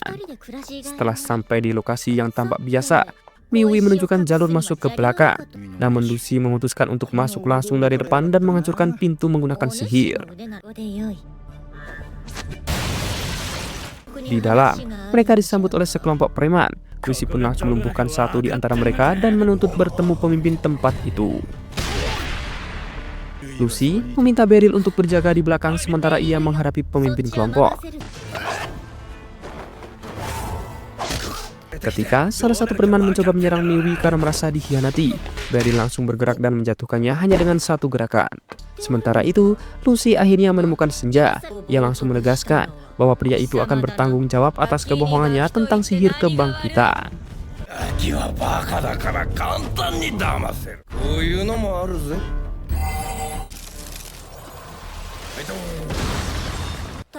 Setelah sampai di lokasi yang tampak biasa, Miwi menunjukkan jalur masuk ke belakang. Namun Lucy memutuskan untuk masuk langsung dari depan dan menghancurkan pintu menggunakan sihir. Di dalam, mereka disambut oleh sekelompok preman. Lucy pun langsung melumpuhkan satu di antara mereka dan menuntut bertemu pemimpin tempat itu. Lucy meminta Beryl untuk berjaga di belakang sementara ia menghadapi pemimpin kelompok. Ketika salah satu preman mencoba menyerang Miwi karena merasa dikhianati, Beryl langsung bergerak dan menjatuhkannya hanya dengan satu gerakan. Sementara itu, Lucy akhirnya menemukan Senja yang langsung menegaskan bahwa pria itu akan bertanggung jawab atas kebohongannya tentang sihir kebangkitan.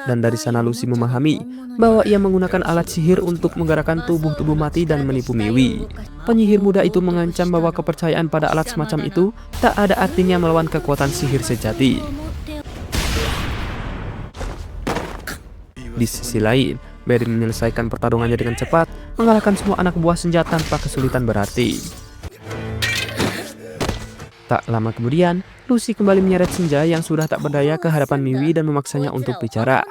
Dan dari sana Lucy memahami bahwa ia menggunakan alat sihir untuk menggerakkan tubuh-tubuh mati dan menipu Miwi. Penyihir muda itu mengancam bahwa kepercayaan pada alat semacam itu tak ada artinya melawan kekuatan sihir sejati. Di sisi lain, Beryl menyelesaikan pertarungannya dengan cepat, mengalahkan semua anak buah Senja tanpa kesulitan berarti. Tak lama kemudian, Lucy kembali menyeret Senja yang sudah tak berdaya ke hadapan Miwi dan memaksanya untuk bicara.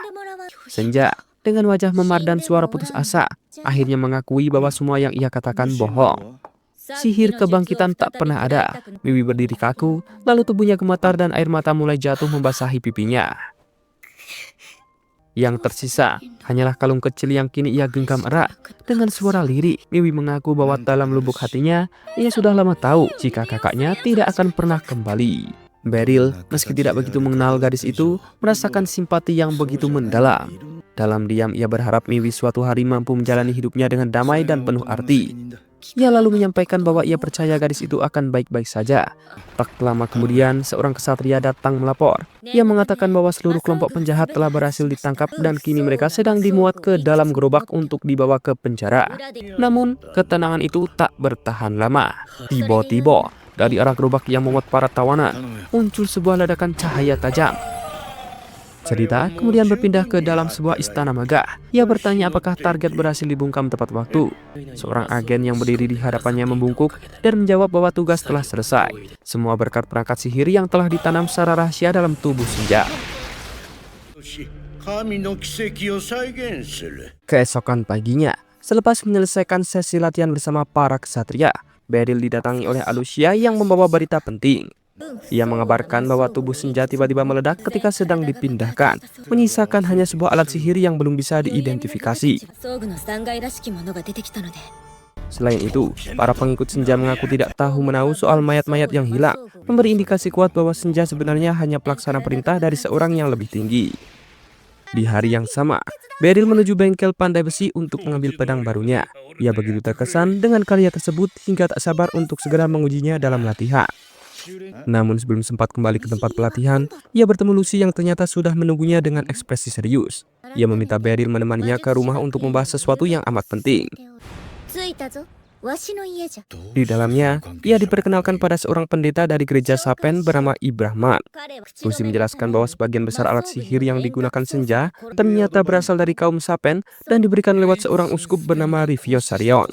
Senja, dengan wajah memar dan suara putus asa, akhirnya mengakui bahwa semua yang ia katakan bohong. Sihir kebangkitan tak pernah ada. Miwi berdiri kaku, lalu tubuhnya gemetar dan air mata mulai jatuh membasahi pipinya. Yang tersisa hanyalah kalung kecil yang kini ia genggam erat. Dengan suara lirih, Miwi mengaku bahwa dalam lubuk hatinya, ia sudah lama tahu jika kakaknya tidak akan pernah kembali. Beryl, meski tidak begitu mengenal gadis itu, merasakan simpati yang begitu mendalam. Dalam diam, ia berharap Miwi suatu hari mampu menjalani hidupnya dengan damai dan penuh arti. Ia lalu menyampaikan bahwa ia percaya gadis itu akan baik-baik saja. Tak lama kemudian, seorang kesatria datang melapor. Ia mengatakan bahwa seluruh kelompok penjahat telah berhasil ditangkap dan kini mereka sedang dimuat ke dalam gerobak untuk dibawa ke penjara. Namun, ketenangan itu tak bertahan lama. Tiba-tiba, dari arah gerobak yang memuat para tawanan, muncul sebuah ledakan cahaya tajam. Cerita kemudian berpindah ke dalam sebuah istana megah. Ia bertanya apakah target berhasil dibungkam tepat waktu. Seorang agen yang berdiri di hadapannya membungkuk dan menjawab bahwa tugas telah selesai. Semua berkat perangkat sihir yang telah ditanam secara rahasia dalam tubuh Senja. Keesokan paginya, selepas menyelesaikan sesi latihan bersama para kesatria, Beryl didatangi oleh Alucia yang membawa berita penting. Ia mengabarkan bahwa tubuh Senja tiba-tiba meledak ketika sedang dipindahkan, menyisakan hanya sebuah alat sihir yang belum bisa diidentifikasi. Selain itu, para pengikut Senja mengaku tidak tahu menahu soal mayat-mayat yang hilang, memberi indikasi kuat bahwa Senja sebenarnya hanya pelaksana perintah dari seorang yang lebih tinggi. Di hari yang sama, Beryl menuju bengkel pandai besi untuk mengambil pedang barunya. Ia begitu terkesan dengan karya tersebut hingga tak sabar untuk segera mengujinya dalam latihan. Namun sebelum sempat kembali ke tempat pelatihan, ia bertemu Lucy yang ternyata sudah menunggunya dengan ekspresi serius. Ia meminta Beryl menemaninya ke rumah untuk membahas sesuatu yang amat penting. Di dalamnya, ia diperkenalkan pada seorang pendeta dari gereja Sapen bernama Ibrahman. Lucy menjelaskan bahwa sebagian besar alat sihir yang digunakan Senja ternyata berasal dari kaum Sapen dan diberikan lewat seorang uskup bernama Rivios Sarion.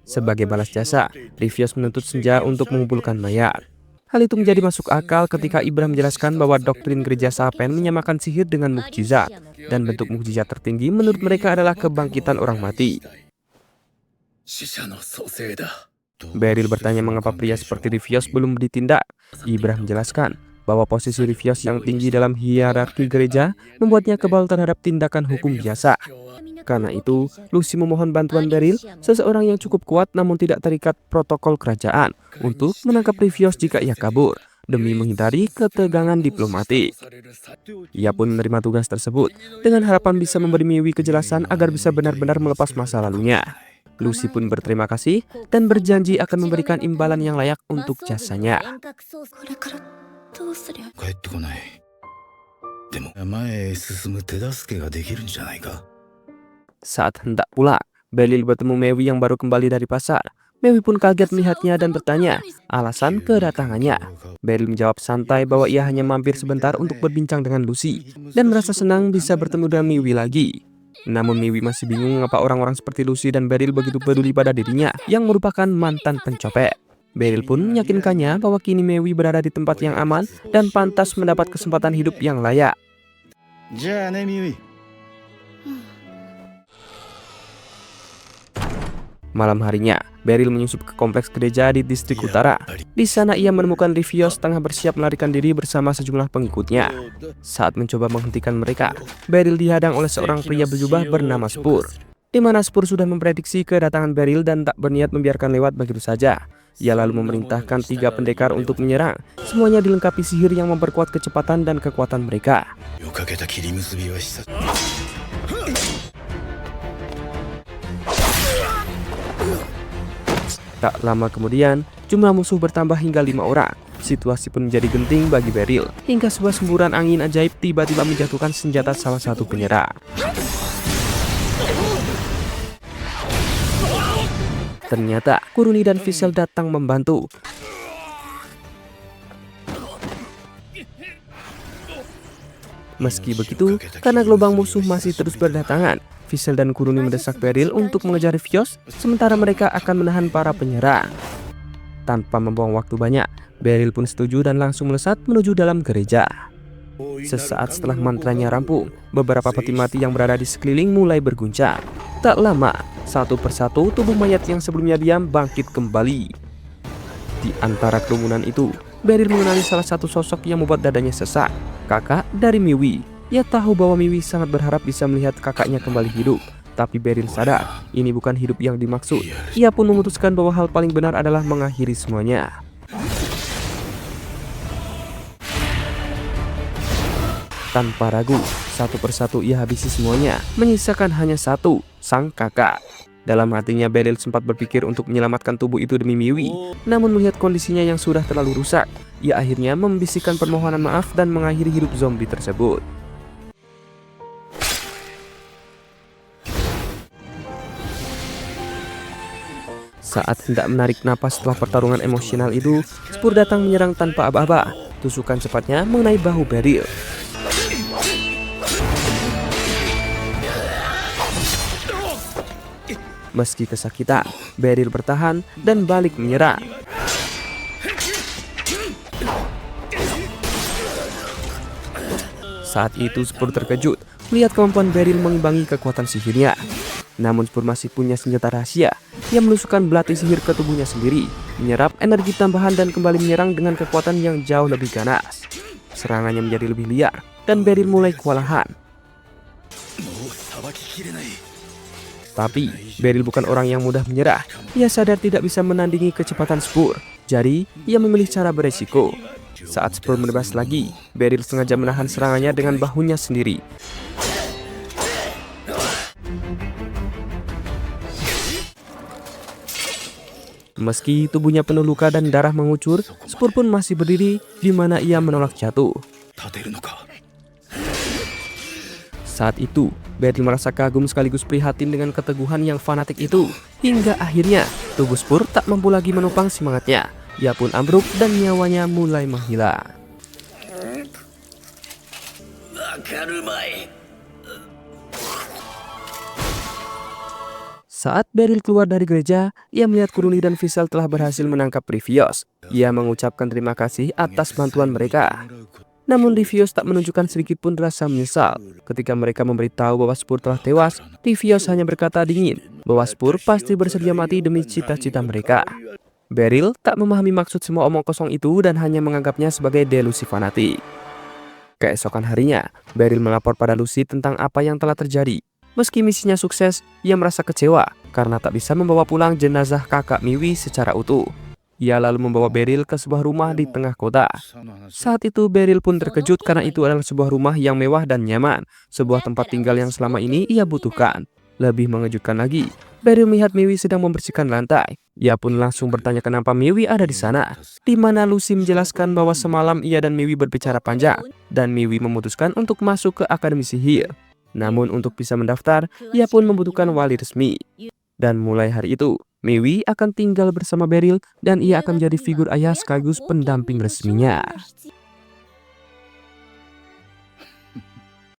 Sebagai balas jasa, Rivios menuntut Senja untuk mengumpulkan mayat. Hal itu menjadi masuk akal ketika Ibrahim menjelaskan bahwa doktrin gereja Sapen menyamakan sihir dengan mukjizat, dan bentuk mukjizat tertinggi menurut mereka adalah kebangkitan orang mati. Beryl bertanya mengapa pria seperti Rivios belum ditindak. Ibrahim menjelaskan bahwa posisi Rivios yang tinggi dalam hierarki gereja membuatnya kebal terhadap tindakan hukum biasa. Karena itu, Lucy memohon bantuan Beryl, seseorang yang cukup kuat namun tidak terikat protokol kerajaan, untuk menangkap Rivios jika ia kabur, demi menghindari ketegangan diplomatik. Ia pun menerima tugas tersebut, dengan harapan bisa memberi Miwi kejelasan agar bisa benar-benar melepas masa lalunya. Lucy pun berterima kasih dan berjanji akan memberikan imbalan yang layak untuk jasanya. Saat hendak pulang, Beryl bertemu Miwi yang baru kembali dari pasar. Miwi pun kaget melihatnya dan bertanya alasan kedatangannya. Beryl menjawab santai bahwa ia hanya mampir sebentar untuk berbincang dengan Lucy dan merasa senang bisa bertemu dengan Miwi lagi. Namun Miwi masih bingung mengapa orang-orang seperti Lucy dan Beryl begitu peduli pada dirinya yang merupakan mantan pencopet. Beryl pun meyakinkannya bahwa kini Miwi berada di tempat yang aman dan pantas mendapat kesempatan hidup yang layak. Malam harinya, Beryl menyusup ke kompleks gereja di distrik utara. Di sana ia menemukan Rivios tengah bersiap melarikan diri bersama sejumlah pengikutnya. Saat mencoba menghentikan mereka, Beryl dihadang oleh seorang pria berjubah bernama Spur. Di mana Spur sudah memprediksi kedatangan Beryl dan tak berniat membiarkan lewat begitu saja. Ia lalu memerintahkan 3 pendekar untuk menyerang. Semuanya dilengkapi sihir yang memperkuat kecepatan dan kekuatan mereka. Tak lama kemudian, jumlah musuh bertambah hingga 5 orang. Situasi pun menjadi genting bagi Beryl, hingga sebuah semburan angin ajaib tiba-tiba menjatuhkan senjata salah satu penyerang. Ternyata, Kuruni dan Visel datang membantu. Meski begitu, karena gelombang musuh masih terus berdatangan, Visel dan Kuruni mendesak Beryl untuk mengejar Rivios, sementara mereka akan menahan para penyerang. Tanpa membuang waktu banyak, Beryl pun setuju dan langsung melesat menuju dalam gereja. Sesaat setelah mantranya rampung, beberapa peti mati yang berada di sekeliling mulai berguncang. Tak lama, satu persatu tubuh mayat yang sebelumnya diam bangkit kembali. Di antara kerumunan itu, Beryl mengenali salah satu sosok yang membuat dadanya sesak. Kakak dari Miwi. Ia tahu bahwa Miwi sangat berharap bisa melihat kakaknya kembali hidup. Tapi Beryl sadar, ini bukan hidup yang dimaksud. Ia pun memutuskan bahwa hal paling benar adalah mengakhiri semuanya. Tanpa ragu, satu persatu ia habisi semuanya, menyisakan hanya satu, sang kakak. Dalam hatinya Beryl sempat berpikir untuk menyelamatkan tubuh itu demi Miwi. Namun melihat kondisinya yang sudah terlalu rusak, ia akhirnya membisikkan permohonan maaf dan mengakhiri hidup zombie tersebut. Saat hendak menarik napas setelah pertarungan emosional itu, Spur datang menyerang tanpa aba-aba. Tusukan cepatnya mengenai bahu Beryl. Meski kesakitan, Beryl bertahan dan balik menyerang. Saat itu Spur terkejut melihat kemampuan Beryl mengimbangi kekuatan sihirnya. Namun Spur masih punya senjata rahasia. Ia menusukkan belati sihir ke tubuhnya sendiri, menyerap energi tambahan dan kembali menyerang dengan kekuatan yang jauh lebih ganas. Serangannya menjadi lebih liar dan Beryl mulai kewalahan. Tapi Beryl bukan orang yang mudah menyerah. Ia sadar tidak bisa menandingi kecepatan Spur. Jadi ia memilih cara beresiko. Saat Spur menebas lagi, Beryl sengaja menahan serangannya dengan bahunya sendiri. Meski tubuhnya penuh luka dan darah mengucur, Spur pun masih berdiri di mana ia menolak jatuh. Saat itu, Beryl merasa kagum sekaligus prihatin dengan keteguhan yang fanatik itu. Hingga akhirnya, tubuh Spur tak mampu lagi menopang semangatnya. Ia pun ambruk dan nyawanya mulai menghilang. Saat Beryl keluar dari gereja, ia melihat Kuruli dan Visel telah berhasil menangkap Rivios. Ia mengucapkan terima kasih atas bantuan mereka. Namun Rivios tak menunjukkan sedikit pun rasa menyesal. Ketika mereka memberitahu bahwa Spur telah tewas, Rivios hanya berkata dingin bahwa Spur pasti bersedia mati demi cita-cita mereka. Beryl tak memahami maksud semua omong kosong itu dan hanya menganggapnya sebagai delusi fanatik. Keesokan harinya, Beryl melapor pada Lucy tentang apa yang telah terjadi. Meski misinya sukses, ia merasa kecewa karena tak bisa membawa pulang jenazah kakak Miwi secara utuh. Ia lalu membawa Beryl ke sebuah rumah di tengah kota. Saat itu Beryl pun terkejut karena itu adalah sebuah rumah yang mewah dan nyaman, sebuah tempat tinggal yang selama ini ia butuhkan. Lebih mengejutkan lagi, Beryl melihat Miwi sedang membersihkan lantai. Ia pun langsung bertanya kenapa Miwi ada di sana, di mana Lucy menjelaskan bahwa semalam ia dan Miwi berbicara panjang, dan Miwi memutuskan untuk masuk ke Akademi Sihir. Namun untuk bisa mendaftar, ia pun membutuhkan wali resmi. Dan mulai hari itu, Miwi akan tinggal bersama Beryl dan ia akan menjadi figur ayah sekaligus pendamping resminya.